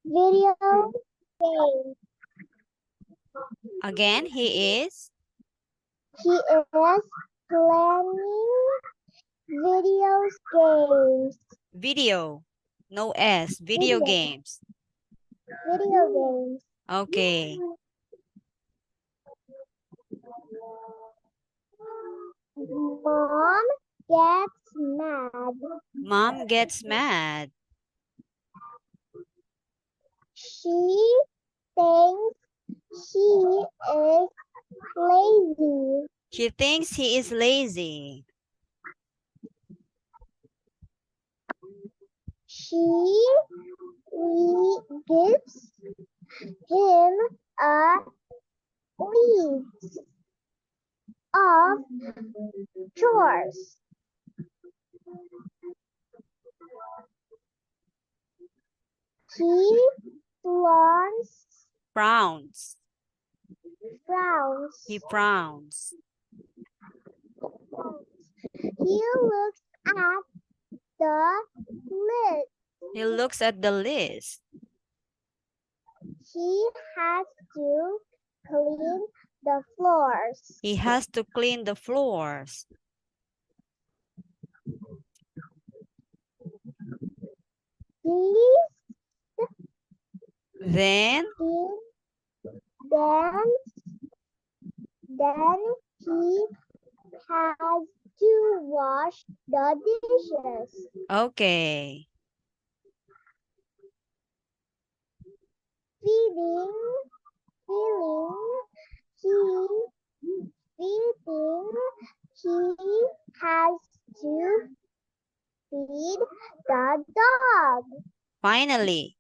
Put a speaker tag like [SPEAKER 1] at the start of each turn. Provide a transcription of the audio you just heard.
[SPEAKER 1] Video game.
[SPEAKER 2] Again, he is
[SPEAKER 1] He is playing video games.
[SPEAKER 2] video. No S. Video
[SPEAKER 1] Video,
[SPEAKER 2] games.
[SPEAKER 1] video games.
[SPEAKER 2] Okay.
[SPEAKER 1] Mom gets mad.
[SPEAKER 2] Mom gets mad.
[SPEAKER 1] She thinks he is lazy.
[SPEAKER 2] She thinks he is lazy.
[SPEAKER 1] She gives him a list of chores. He frowns.
[SPEAKER 2] Frowns.
[SPEAKER 1] Frowns.
[SPEAKER 2] He frowns.
[SPEAKER 1] He looks at the list.
[SPEAKER 2] He looks at the list.
[SPEAKER 1] He has to clean the floors.
[SPEAKER 2] He has to clean the floors. Then
[SPEAKER 1] Then he has to wash the dishes.
[SPEAKER 2] okay.
[SPEAKER 1] Feeding, he has to feed the dog.
[SPEAKER 2] Finally,